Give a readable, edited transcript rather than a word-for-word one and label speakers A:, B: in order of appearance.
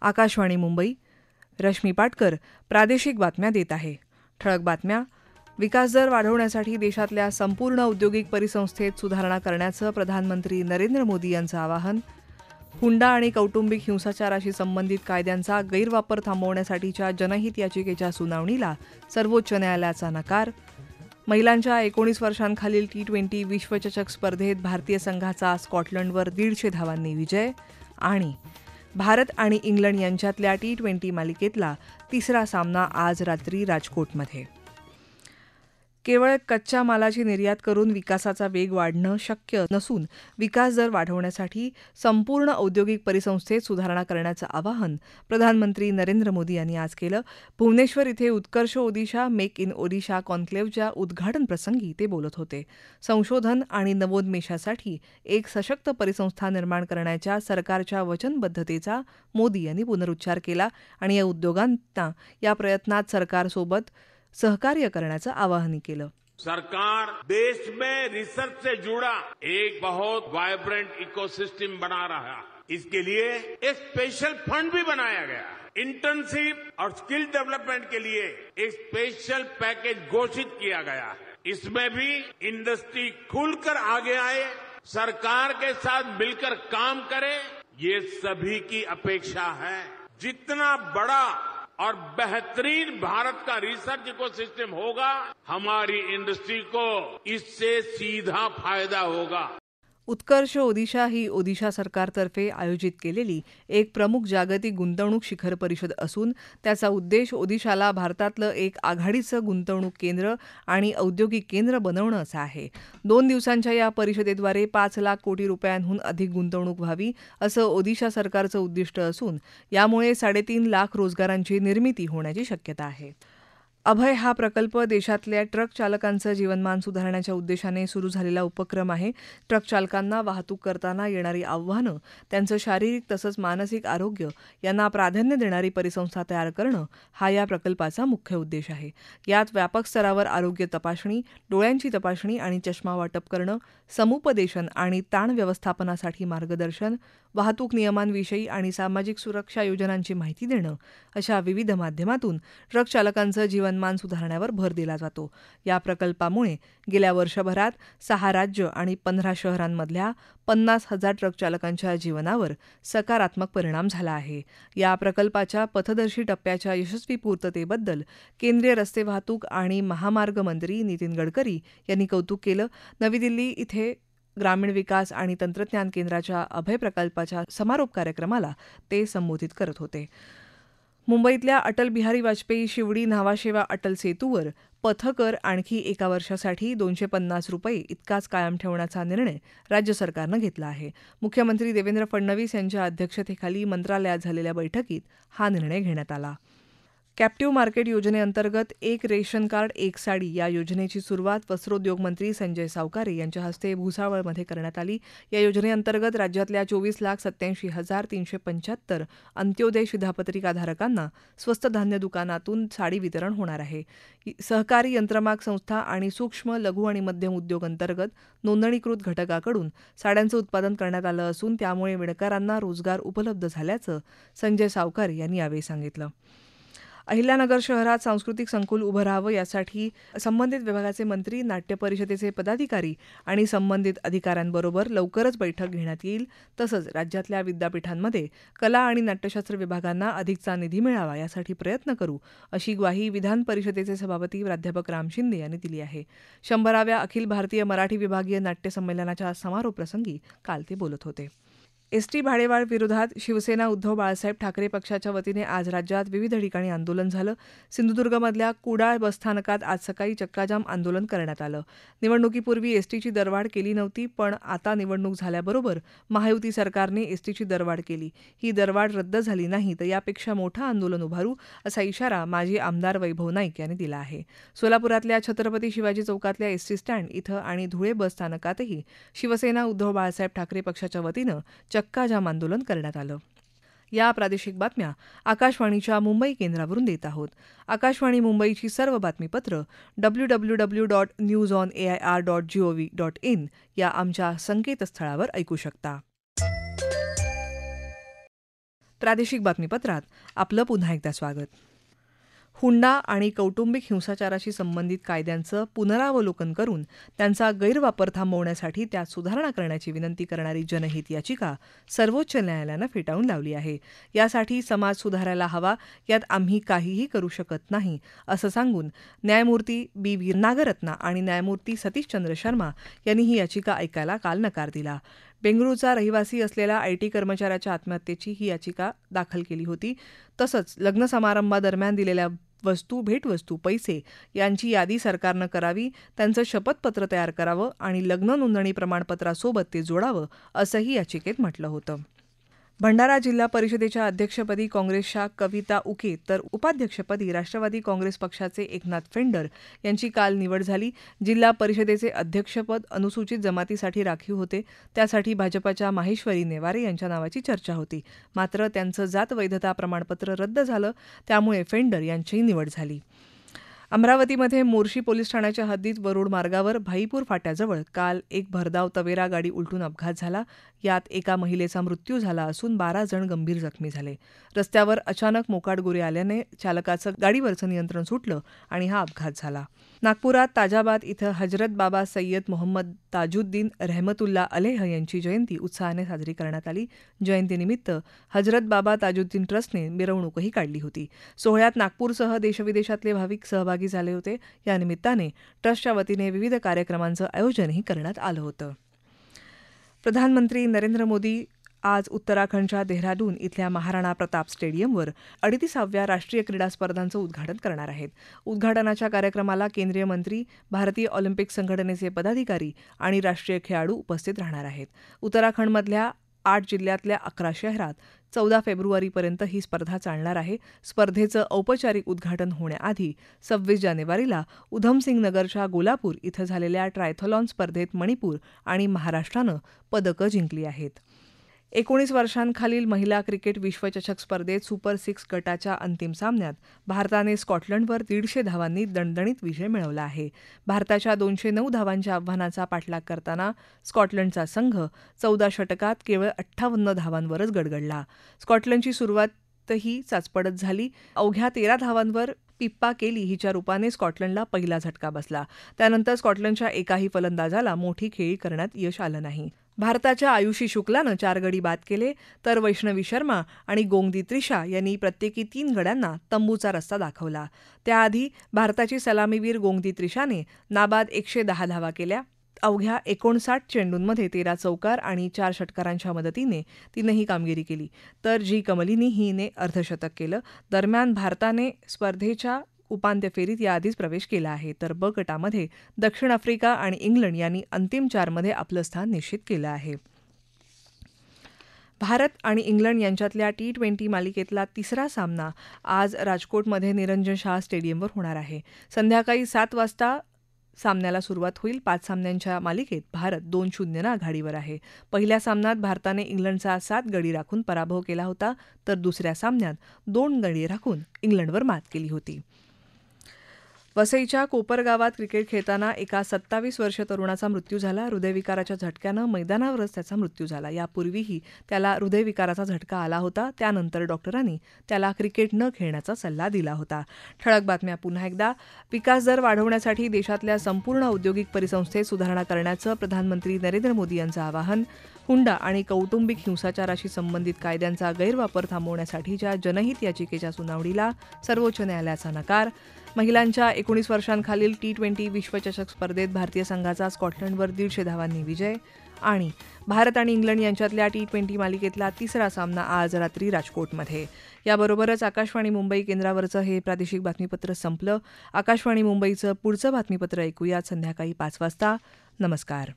A: आकाशवाणी मुंबई. रश्मी पाटकर प्रादेशिक बातम्या देत आहे. ठळक बातम्या. विकासदर वाढवण्यासाठी देशातल्या संपूर्ण औद्योगिक परिसंस्थेत सुधारणा करण्याचं प्रधानमंत्री नरेंद्र मोदी यांचं आवाहन. हुंडा आणि कौटुंबिक हिंसाचाराशी संबंधित कायद्यांचा गैरवापर थांबवण्यासाठीच्या जनहित याचिकेच्या सुनावणीला सर्वोच्च न्यायालयाचा नकार. महिलांच्या 19 वर्षांखालील T20 विश्वचषक स्पर्धेत भारतीय संघाचा स्कॉटलंडवर 150 धावांनी विजय. आणि भारत आणि इंग्लंड यांच्यातल्या T20 मालिकेतला तिसरा सामना आज रात्री राजकोटमध्ये. केवळ कच्च्या मालाची निर्यात करून विकासाचा वेग वाढणं शक्य नसून विकासदर वाढवण्यासाठी संपूर्ण औद्योगिक परिसंस्थेत सुधारणा करण्याचं आवाहन प्रधानमंत्री नरेंद्र मोदी यांनी आज केलं. भुवनेश्वर इथे उत्कर्ष ओदिशा मेक इन ओडिशा कॉन्क्लेव्हच्या उद्घाटन प्रसंगी ते बोलत होते. संशोधन आणि नवोन्मेषासाठी एक सशक्त परिसंस्था निर्माण करण्याच्या सरकारच्या वचनबद्धतेचा मोदी यांनी पुनरुच्चार केला आणि या उद्योगांना या प्रयत्नात सरकारसोबत सहकार्य करण्याचं आवाहन केलं.
B: सरकार देश में रिसर्च से जुड़ा एक बहुत वाइब्रेंट इकोसिस्टम बना रहा है. इसके लिए एक स्पेशल फंड भी बनाया गया. इंटर्नशिप और स्किल डेवलपमेंट के लिए एक स्पेशल पैकेज घोषित किया गया है. इसमें भी इंडस्ट्री खुलकर आगे आए, सरकार के साथ मिलकर काम करे, ये सभी की अपेक्षा है. जितना बड़ा और बेहतरीन भारत का रिसर्च इकोसिस्टम होगा, हमारी इंडस्ट्री को इससे सीधा फायदा होगा.
A: उत्कर्ष ओदिशा ही ओदिशा सरकारतर्फे आयोजित केलेली एक प्रमुख जागतिक गुंतवणूक शिखर परिषद असून त्याचा उद्देश ओदिशाला भारतातलं एक आघाडीचं गुंतवणूक केंद्र आणि औद्योगिक केंद्र बनवणं असा आहे. 2 दिवसांच्या या परिषदेद्वारे 5 लाख कोटी रुपयांहून अधिक गुंतवणूक व्हावी असं ओदिशा सरकारचं उद्दिष्ट असून यामुळे 3.5 लाख रोजगारांची निर्मिती होण्याची शक्यता आहे. अभय हा प्रकल्प देशातल्या ट्रक चालकांचं जीवनमान सुधारण्याच्या उद्देशाने सुरू झालेला उपक्रम आहे. ट्रक चालकांना वाहतूक करताना येणारी आव्हानं, त्यांचं शारीरिक तसंच मानसिक आरोग्य यांना प्राधान्य देणारी परिसंस्था तयार करणं हा या प्रकल्पाचा मुख्य उद्देश आहे. यात व्यापक स्तरावर आरोग्य तपासणी, डोळ्यांची तपासणी आणि चष्मा वाटप करणं, समुपदेशन आणि ताण व्यवस्थापनासाठी मार्गदर्शन, वाहतूक नियमांविषयी आणि सामाजिक सुरक्षा योजनांची माहिती देणं अशा विविध माध्यमातून ट्रक चालकांचं जीवनमान सुधारण्यावर भर दिला जातो. या प्रकल्पामुळे गेल्या वर्षभरात 6 राज्य आणि 15 शहरांमधल्या 50,000 ट्रक चालकांच्या जीवनावर सकारात्मक परिणाम झाला आहे. या प्रकल्पाच्या पथदर्शी टप्प्याच्या यशस्वी पूर्ततेबद्दल केंद्रीय रस्ते वाहतूक आणि महामार्ग मंत्री नितीन गडकरी यांनी कौतुक केलं. नवी दिल्ली इथे ग्रामीण विकास आणि तंत्रज्ञान केंद्राच्या अभय प्रकल्पाच्या समारोप कार्यक्रमाला ते संबोधित करत होते. मुंबईतल्या अटल बिहारी वाजपेयी शिवडी न्हावाशेवा अटल सेतूवर पथकर आणखी 1 वर्षासाठी ₹250 इतकाच कायम ठेवण्याचा निर्णय राज्य सरकारनं घेतला आहे. मुख्यमंत्री देवेंद्र फडणवीस यांच्या अध्यक्षतेखाली मंत्रालयात झालेल्या बैठकीत हा निर्णय घेण्यात आला. कॅप्टिव्ह मार्केट योजनेअंतर्गत एक रेशन कार्ड एक साडी या योजनेची सुरुवात वस्त्रोद्योग मंत्री संजय सावकारे यांच्या हस्ते भुसावळमध्ये करण्यात आली. या योजनेअंतर्गत राज्यातल्या 24,87,375 अंत्योदय शिधापत्रिकाधारकांना स्वस्त धान्य दुकानातून साडी वितरण होणार आहे. सहकारी यंत्रमाग संस्था आणि सूक्ष्म, लघु आणि मध्यम उद्योग अंतर्गत नोंदणीकृत घटकाकडून साड्यांचं उत्पादन करण्यात आलं असून त्यामुळे विणकरांना रोजगार उपलब्ध झाल्याचं संजय सावकारे यांनी यावेळी सांगितलं. अहिल्यानगर शहरात सांस्कृतिक संकुल उभं राहावं यासाठी संबंधित विभागाचे मंत्री, नाट्य परिषदेचे पदाधिकारी आणि संबंधित अधिकाऱ्यांबरोबर लवकरच बैठक घेण्यात येईल. तसंच राज्यातल्या विद्यापीठांमध्ये कला आणि नाट्यशास्त्र विभागांना अधिकचा निधी मिळावा यासाठी प्रयत्न करू अशी ग्वाही विधान परिषदेचे सभापती प्राध्यापक राम शिंदे यांनी दिली आहे. 100व्या अखिल भारतीय मराठी विभागीय नाट्य संमेलनाच्या समारोप प्रसंगी काल ते बोलत होते. एसटी भाडेवाढ विरोधात शिवसेना उद्धव बाळासाहेब ठाकरे पक्षाच्या वतीने आज राज्यात विविध ठिकाणी आंदोलन झालं. सिंधुदुर्गमधल्या कुडाळ बसस्थानकात आज सकाळी चक्काजाम आंदोलन करण्यात आलं. निवडणुकीपूर्वी एसटीची दरवाढ केली नव्हती, पण आता निवडणूक झाल्याबरोबर महायुती सरकारने एसटीची दरवाढ केली. ही दरवाढ रद्द झाली नाही तर यापेक्षा मोठं आंदोलन उभारू असा इशारा माजी आमदार वैभव नाईक यांनी दिला आहे. सोलापुरातल्या छत्रपती शिवाजी चौकातल्या एसटी स्टँड इथं आणि धुळे बसस्थानकातही शिवसेना उद्धव बाळासाहेब ठाकरे पक्षाच्या वतीनं चक्काजाम आंदोलन करण्यात आलं. या प्रादेशिक बातम्या आकाशवाणीच्या मुंबई केंद्रावरून देत आहोत. आकाशवाणी मुंबईची सर्व बातमीपत्र www.newsonair.gov.in या आमच्या संकेतस्थळावर ऐकू शकता. प्रादेशिक बातमीपत्रात आपलं पुन्हा एकदा स्वागत. हुंडा आणि कौटुंबिक हिंसाचाराशी संबंधित कायद्यांचं पुनरावलोकन करून त्यांचा गैरवापर थांबवण्यासाठी त्यात सुधारणा करण्याची विनंती करणारी जनहित याचिका सर्वोच्च न्यायालयानं फेटाळून लावली आहे. यासाठी समाज सुधारायला हवा, यात आम्ही काहीही करू शकत नाही असं सांगून न्यायमूर्ती बी नागरत्ना आणि न्यायमूर्ती सतीशचंद्र शर्मा यांनी ही याचिका ऐकायला काल नकार दिला. बेंगळुरूचा रहिवासी असलेल्या आयटी कर्मचाऱ्याच्या आत्महत्येची ही याचिका दाखल केली होती. तसंच लग्न समारंभादरम्यान दिलेल्या वस्तू, भेटवस्तू, पैसे यांची यादी सरकारनं करावी, त्यांचं शपथपत्र तयार करावं आणि लग्न नोंदणी प्रमाणपत्रासोबत ते जोडावं असंही याचिकेत म्हटलं होतं. भंडारा जिल्हा परिषदेच्या अध्यक्षपदी काँग्रेसच्या कविता उके तर उपाध्यक्षपदी राष्ट्रवादी काँग्रेस पक्षाचे एकनाथ फेंडर यांची काल निवड झाली. जिल्हा परिषदेचे अध्यक्षपद अनुसूचित जमातीसाठी राखीव होते. त्यासाठी भाजपाच्या माहेश्वरी नेवारे यांच्या नावाची चर्चा होती. मात्र त्यांचं जात वैधता प्रमाणपत्र रद्द झालं, त्यामुळे फेंडर यांचीही निवड झाली. अमरावतीमध्ये मोर्शी पोलीस ठाण्याच्या हद्दीत वरुड मार्गावर भाईपूर फाट्याजवळ काल एक भरधाव तवेरा गाडी उलटून अपघात झाला. यात एका महिलेचा मृत्यू झाला असून 12 जण गंभीर जखमी झाले. रस्त्यावर अचानक मोकाट गोरे आल्याने चालकाचं गाडीवरचं नियंत्रण सुटलं आणि हा अपघात झाला. नागपुरात ताजाबाद इथं हजरत बाबा सय्यद मोहम्मद ताजुद्दीन रहमतुल्ला अलेह यांची जयंती उत्साहाने साजरी करण्यात आली. जयंतीनिमित्त हजरत बाबा ताजुद्दीन ट्रस्टने मिरवणूकही काढली होती. सोहळ्यात नागपूरसह देशविदेशातले भाविक सहभागी झाले होते. या निमित्ताने ट्रस्टच्या वतीने विविध कार्यक्रमांचं आयोजनही करण्यात आलं होतं. प्रधानमंत्री नरेंद्र मोदी आज उत्तराखंडच्या देहराडून इथल्या महाराणा प्रताप स्टेडियमवर 38व्या राष्ट्रीय क्रीडा स्पर्धांचं उद्घाटन करणार आहेत. उद्घाटनाच्या कार्यक्रमाला केंद्रीय मंत्री, भारतीय ऑलिम्पिक संघटनेचे पदाधिकारी आणि राष्ट्रीय खेळाडू उपस्थित राहणार आहेत. उत्तराखंडमधल्या 8 जिल्ह्यातल्या 11 शहरात 14 फेब्रुवारीपर्यंत ही स्पर्धा चालणार आहे. स्पर्धेचं औपचारिक उद्घाटन होण्याआधी 26 जानेवारीला उधमसिंग नगरच्या गोलापूर इथं झालेल्या ट्रायथॉलॉन स्पर्धेत मणिपूर आणि महाराष्ट्रानं पदकं जिंकली आहेत. 19 वर्षांखालील महिला क्रिकेट विश्वचषक स्पर्धेत सुपर 6 गटाच्या अंतिम सामन्यात भारताने स्कॉटलंडवर 150 धावांनी दणदणीत विजय मिळवला आहे. भारताच्या 209 धावांच्या आव्हानाचा पाठलाग करताना स्कॉटलंडचा संघ 14 षटकात केवळ 58 धावांवरच गडगडला. स्कॉटलंडची सुरुवातही चाचपडत झाली. अवघ्या 13 धावांवर पिप्पा केली हिच्या रूपाने स्कॉटलंडला पहिला झटका बसला. त्यानंतर स्कॉटलंडच्या एकाही फलंदाजाला मोठी खेळी करण्यात यश आलं नाही. भारताच्या आयुषी शुक्लानं 4 गडी बाद केले, तर वैष्णवी शर्मा आणि गोंगदी त्रिशा यांनी प्रत्येकी 3 गड्यांना तंबूचा रस्ता दाखवला. त्याआधी भारताची सलामीवीर गोंगदी त्रिशाने नाबाद 110 धावा केल्या. अवघ्या 59 चेंडूंमध्ये 13 चौकार आणि 4 षटकारांच्या मदतीने तिनं ही कामगिरी केली. तर जी कमलिनी हिने अर्धशतक केलं. दरम्यान भारताने स्पर्धेच्या उपांत्य फेरीत याआधीच प्रवेश केला आहे. तर ब गटामध्ये दक्षिण आफ्रिका आणि इंग्लंड यांनी अंतिम 4मध्ये आपलं स्थान निश्चित केलं आहे. भारत आणि इंग्लंड यांच्यातल्या T20 मालिकेतला तिसरा सामना आज राजकोटमध्ये निरंजन शाह स्टेडियमवर होणार आहे. संध्याकाळी 7 वाजता सामन्याला सुरुवात होईल. 5 सामन्यांच्या मालिकेत भारत 2-0 आघाडीवर आहे. पहिल्या सामन्यात भारताने इंग्लंडचा 7 गडी राखून पराभव केला होता, तर दुसऱ्या सामन्यात 2 गडी राखून इंग्लंडवर मात केली होती. वसईच्या कोपरगावात क्रिकेट खेळताना एका 27 वर्षीय तरुणाचा मृत्यू झाला. हृदयविकाराच्या झटक्यानं मैदानावरच त्याचा मृत्यू झाला. यापूर्वीही त्याला हृदयविकाराचा झटका आला होता. त्यानंतर डॉक्टरांनी त्याला क्रिकेट न खेळण्याचा सल्ला दिला होता. ठळक बातम्या पुन्हा एकदा. विकासदर वाढवण्यासाठी देशातल्या संपूर्ण औद्योगिक परिसंस्थेत सुधारणा करण्याचं प्रधानमंत्री नरेंद्र मोदी यांचं आवाहन. हुंडा आणि कौटुंबिक हिंसाचाराशी संबंधित कायद्यांचा गैरवापर थांबवण्यासाठीच्या जनहित याचिकेच्या सुनावणीला सर्वोच्च न्यायालयाचा नकार. महिलांच्या 19 वर्षांखालील T20 विश्वचषक स्पर्धेत भारतीय संघाचा स्कॉटलंडवर 150 धावांनी विजय. आणि भारत आणि इंग्लंड यांच्यातल्या T20 मालिकेतला तिसरा सामना आज रात्री राजकोटमध्ये. याबरोबरच आकाशवाणी मुंबई केंद्रावरचं हे प्रादेशिक बातमीपत्र संपलं. आकाशवाणी मुंबईचं पुढचं बातमीपत्र ऐकूयात संध्याकाळी 5 वाजता. नमस्कार.